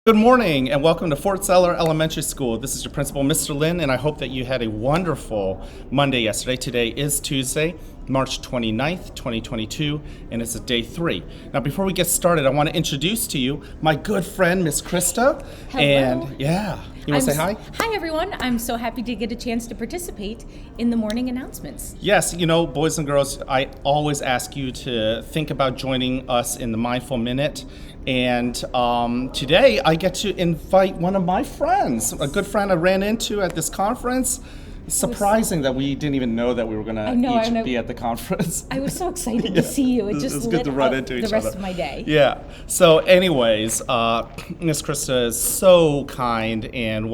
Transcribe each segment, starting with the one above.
Good morning and welcome to Fort Zeller Elementary School. This is your principal, Mr. Lin, and I hope that you had a wonderful Monday yesterday. Today is Tuesday, March 29th, 2022, and it's day 3. Now, before we get started, I want to introduce to you my good friend, Miss Krista. Hello. And you want to say hi? Hi, everyone. I'm so happy to get a chance to participate in the morning announcements. Yes, boys and girls, I always ask you to think about joining us in the Mindful Minute. And today I get to invite one of my friends, a good friend I ran into at this conference. It's surprising that we didn't even know that we were going to each be at the conference. I was so excited to see you. It just lit up the rest of my day. Yeah. So anyways, Miss Krista is so kind and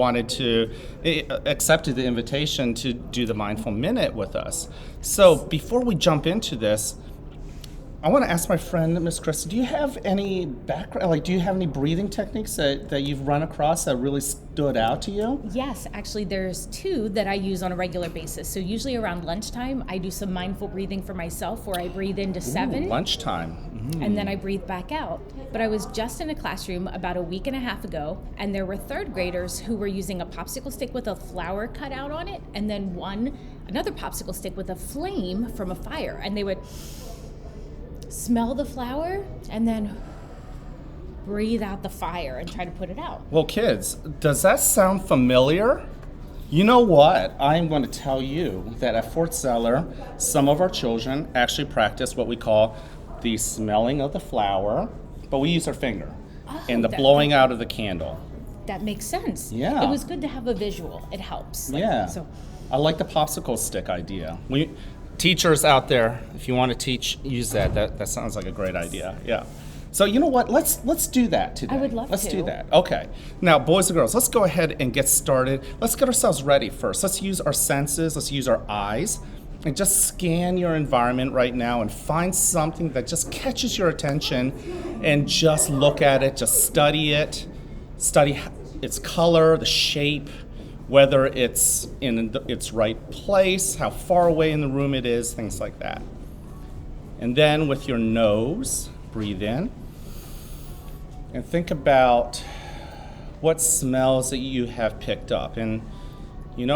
accepted the invitation to do the Mindful Minute with us. So before we jump into this, I want to ask my friend, Miss Krista, do you have any background, do you have any breathing techniques that you've run across that really stood out to you? Yes, actually there's 2 that I use on a regular basis. So usually around lunchtime, I do some mindful breathing for myself where I breathe into 7. Lunchtime. And then I breathe back out. But I was just in a classroom about a week and a half ago, and there were 3rd graders who were using a popsicle stick with a flower cut out on it, and then another popsicle stick with a flame from a fire. And they would smell the flower and then breathe out the fire and try to put it out. Well, kids, does that sound familiar? You know what? I'm going to tell you that at Fort Zeller, some of our children actually practice what we call the smelling of the flower, but we use our finger, and the blowing out of the candle. That makes sense. Yeah. It was good to have a visual. It helps. So I like the popsicle stick idea. Teachers out there, if you want to teach, use that. That sounds like a great idea. Yeah. So you know what? Let's do that today. I would love Let's to. do that. Okay. Now, boys and girls, let's go ahead and get started. Let's get ourselves ready first. Let's use our senses. Let's use our eyes. And just scan your environment right now and find something that just catches your attention and just look at it. Just study it. Study its color, the shape, whether it's in its right place, how far away in the room it is, things like that. And then with your nose, breathe in and think about what smells that you have picked up. And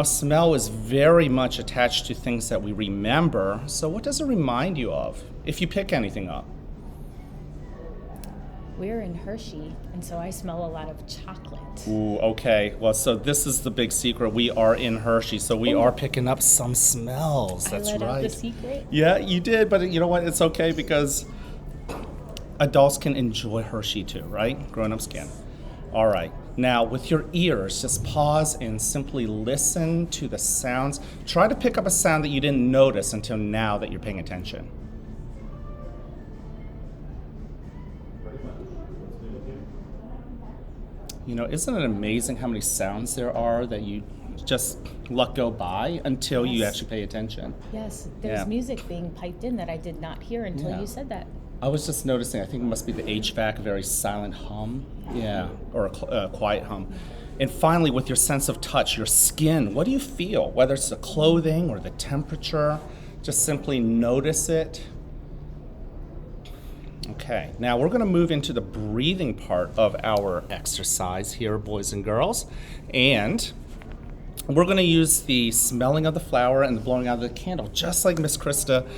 smell is very much attached to things that we remember. So what does it remind you of if you pick anything up? We're in Hershey, and so I smell a lot of chocolate. Ooh, okay. Well, so this is the big secret. We are in Hershey, so we are picking up some smells. That's right. I let out the secret? Yeah, you did, but you know what? It's okay because adults can enjoy Hershey too, right? Grown-ups can. All right. Now, with your ears, just pause and simply listen to the sounds. Try to pick up a sound that you didn't notice until now that you're paying attention. Isn't it amazing how many sounds there are that you just let go by until you actually pay attention? Yes, there's music being piped in that I did not hear until you said that. I was just noticing, I think it must be the HVAC, a very silent hum. Yeah, or a quiet hum. And finally, with your sense of touch, your skin, what do you feel? Whether it's the clothing or the temperature, just simply notice it. Okay, now we're going to move into the breathing part of our exercise here, boys and girls. And we're going to use the smelling of the flower and the blowing out of the candle, just like Miss Krista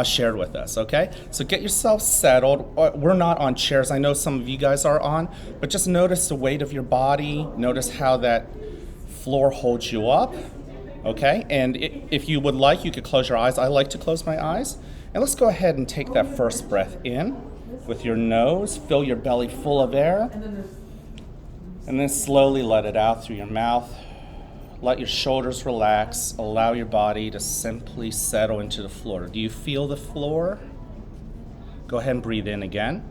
shared with us, okay? So get yourself settled. We're not on chairs. I know some of you guys are on, but just notice the weight of your body. Notice how that floor holds you up, okay? And if you would like, you could close your eyes. I like to close my eyes. And let's go ahead and take that first breath in with your nose. Fill your belly full of air. And then slowly let it out through your mouth. Let your shoulders relax. Allow your body to simply settle into the floor. Do you feel the floor? Go ahead and breathe in again.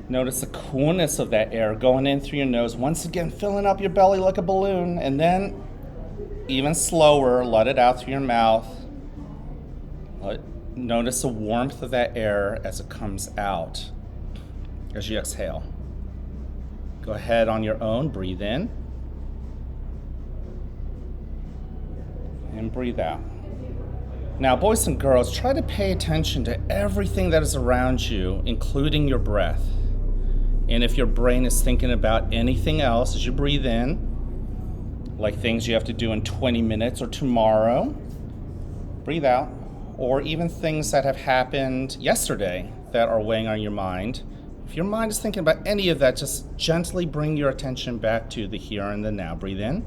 Notice the coolness of that air going in through your nose. Once again, filling up your belly like a balloon. And then, even slower, let it out through your mouth. Notice the warmth of that air as it comes out as you exhale. Go ahead on your own, breathe in. And breathe out. Now, boys and girls, try to pay attention to everything that is around you, including your breath. And if your brain is thinking about anything else as you breathe in, like things you have to do in 20 minutes or tomorrow, breathe out. Or even things that have happened yesterday that are weighing on your mind. If your mind is thinking about any of that, just gently bring your attention back to the here and the now. Breathe in.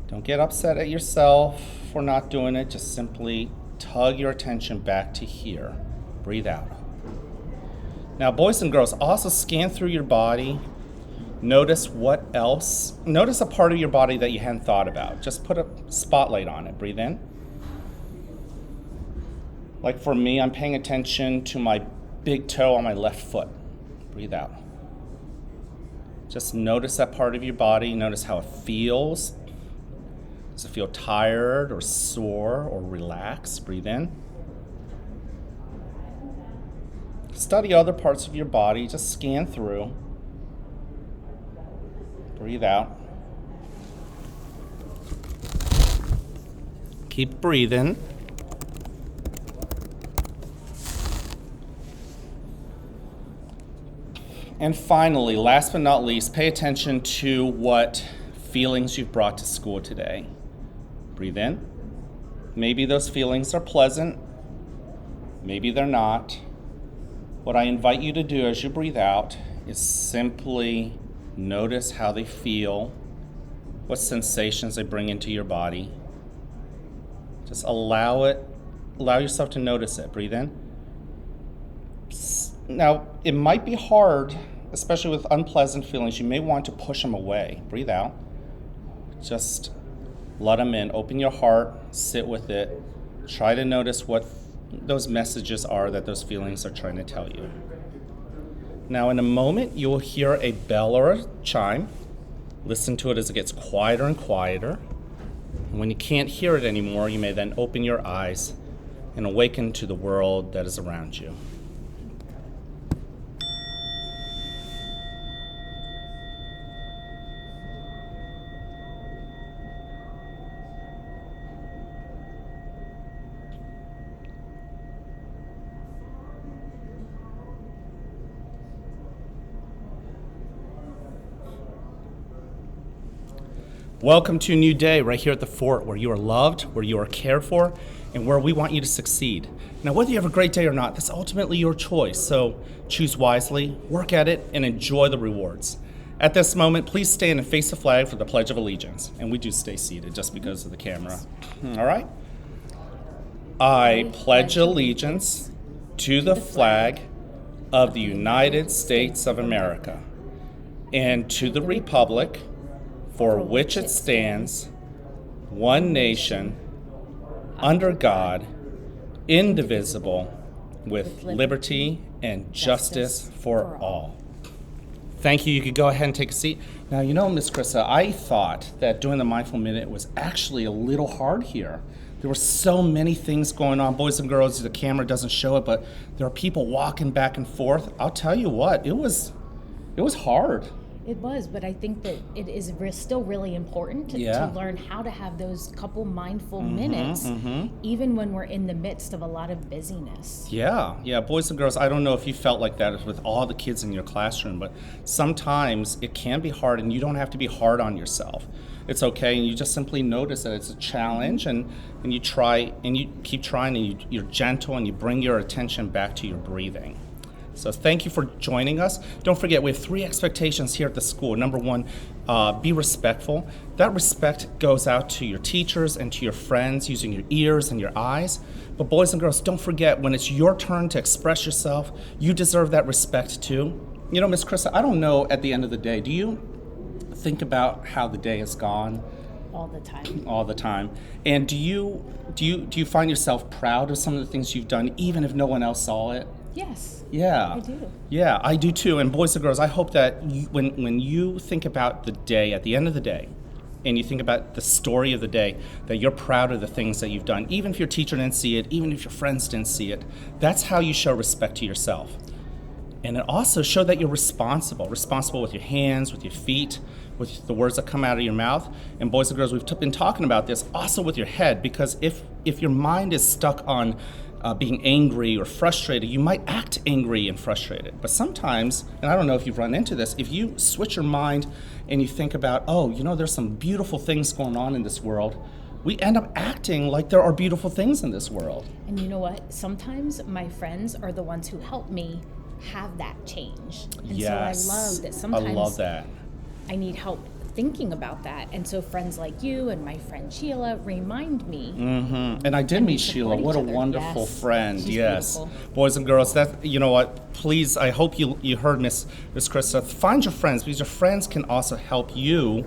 Don't get upset at yourself for not doing it. Just simply tug your attention back to here. Breathe out. Now, boys and girls, also scan through your body. Notice what else. Notice a part of your body that you hadn't thought about. Just put a spotlight on it. Breathe in. Like for me, I'm paying attention to my big toe on my left foot. Breathe out. Just notice that part of your body. Notice how it feels. Does it feel tired or sore or relaxed? Breathe in. Study other parts of your body. Just scan through. Breathe out. Keep breathing. And finally, last but not least, pay attention to what feelings you've brought to school today. Breathe in. Maybe those feelings are pleasant. Maybe they're not. What I invite you to do as you breathe out is simply notice how they feel, what sensations they bring into your body. Just allow yourself to notice it. Breathe in. Now, it might be hard, especially with unpleasant feelings. You may want to push them away. Breathe out. Just let them in. Open your heart. Sit with it. Try to notice what those messages are that those feelings are trying to tell you. Now, in a moment, you will hear a bell or a chime. Listen to it as it gets quieter and quieter. And when you can't hear it anymore, you may then open your eyes and awaken to the world that is around you. Welcome to a new day right here at the fort, where you are loved, where you are cared for, and where we want you to succeed. Now, whether you have a great day or not, that's ultimately your choice. So choose wisely, work at it, and enjoy the rewards. At this moment, please stand and face the flag for the Pledge of Allegiance. And we do stay seated just because of the camera. All right? I pledge allegiance to the flag of the United States of America and to the republic for which it stands, one nation, under God, indivisible, with liberty and justice for all. Thank you. You could go ahead and take a seat. Now, you know, Miss Krista, I thought that doing the Mindful Minute was actually a little hard here. There were so many things going on. Boys and girls, the camera doesn't show it, but there are people walking back and forth. I'll tell you what, it was hard. It was, but I think that it is still really important to learn how to have those couple mindful minutes, even when we're in the midst of a lot of busyness. Yeah, boys and girls, I don't know if you felt like that with all the kids in your classroom, but sometimes it can be hard, and you don't have to be hard on yourself. It's okay, and you just simply notice that it's a challenge, and you try, and you keep trying, and you're gentle, and you bring your attention back to your breathing. So thank you for joining us. Don't forget, we have 3 expectations here at the school. Number 1, be respectful. That respect goes out to your teachers and to your friends using your ears and your eyes. But boys and girls, don't forget, when it's your turn to express yourself, you deserve that respect too. You know, Miss Krista, I don't know at the end of the day, do you think about how the day has gone? All the time. All the time. And do you find yourself proud of some of the things you've done, even if no one else saw it? Yes. Yeah. I do. Yeah, I do too. And boys and girls, I hope that when you think about the day, at the end of the day, and you think about the story of the day, that you're proud of the things that you've done, even if your teacher didn't see it, even if your friends didn't see it. That's how you show respect to yourself. And it also shows that you're responsible with your hands, with your feet, with the words that come out of your mouth. And boys and girls, we've been talking about this also with your head, because if your mind is stuck on being angry or frustrated, you might act angry and frustrated. But sometimes, and I don't know if you've run into this, if you switch your mind and you think about, oh, there's some beautiful things going on in this world, we end up acting like there are beautiful things in this world. And you know what? Sometimes my friends are the ones who help me have that change. And Yes. so I love that sometimes I love that. I need help thinking about that. And so friends like you and my friend Sheila remind me. And I did meet support Sheila. What a each other. wonderful Yes. friend. She's Yes. beautiful. Boys and girls, that you know what? Please, I hope you heard Miss Krista. Find your friends, because your friends can also help you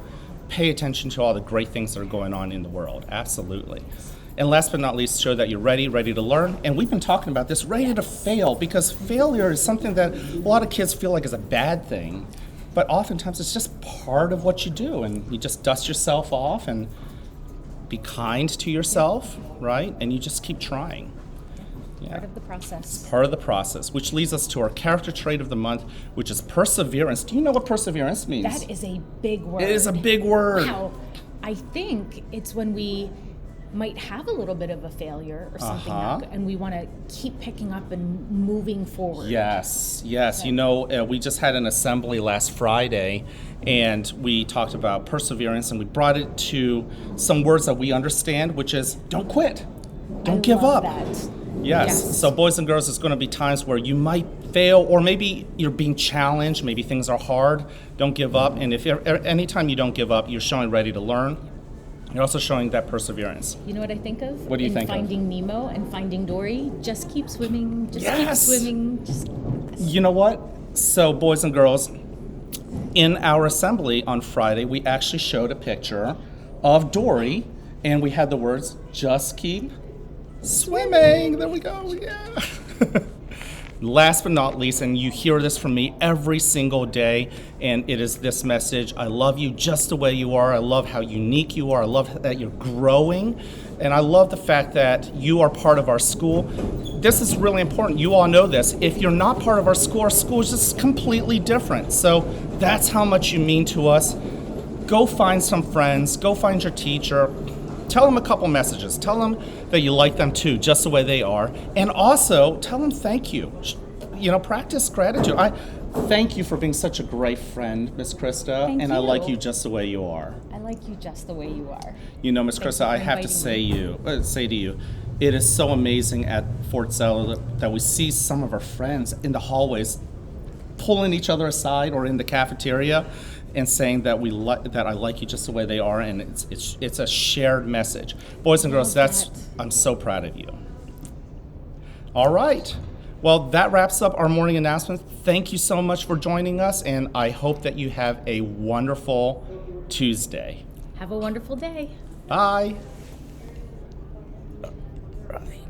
pay attention to all the great things that are going on in the world. Absolutely. And last but not least, show that you're ready to learn. And we've been talking about this, ready to fail, because failure is something that a lot of kids feel like is a bad thing. But oftentimes it's just part of what you do, and you just dust yourself off and be kind to yourself, right? And you just keep trying. Part of the process. Part of the process, which leads us to our character trait of the month, which is perseverance. Do you know what perseverance means? That is a big word. It is a big word. Wow. I think it's when we might have a little bit of a failure or something, and we want to keep picking up and moving forward. Yes. We just had an assembly last Friday, and we talked about perseverance, and we brought it to some words that we understand, which is don't quit, don't give love up. That. Yes. So boys and girls, there's going to be times where you might fail, or maybe you're being challenged, maybe things are hard. Don't give up. And if anytime you don't give up, you're showing ready to learn. You're also showing that perseverance. You know what I think of? What do you think of? Finding Nemo and Finding Dory. Just keep swimming. Just Yes. keep swimming. You know what? So boys and girls, in our assembly on Friday, we actually showed a picture of Dory, and we had the words, just keep swimming. There we go. Yeah. Last but not least, and you hear this from me every single day, and it is this message: I love you just the way you are. I love how unique you are. I love that you're growing, and I love the fact that you are part of our school. This is really important. You all know this. If you're not part of our school is just completely different. So that's how much you mean to us. Go find some friends. Go find your teacher. Tell them a couple messages. Tell them that you like them too, just the way they are. And also, tell them thank you. Practice gratitude. I thank you for being such a great friend, Miss Krista. Thank and I you. like you just the way you are. I like you just the way you are. Miss Thank Krista, you I for have to say to you, it is so amazing at Fort Zeller that we see some of our friends in the hallways pulling each other aside, or in the cafeteria, and saying that that I like you just the way they are, and it's a shared message. Boys and girls, I'm so proud of you. All right. Well, that wraps up our morning announcements. Thank you so much for joining us, and I hope that you have a wonderful Tuesday. Have a wonderful day. Bye. Right.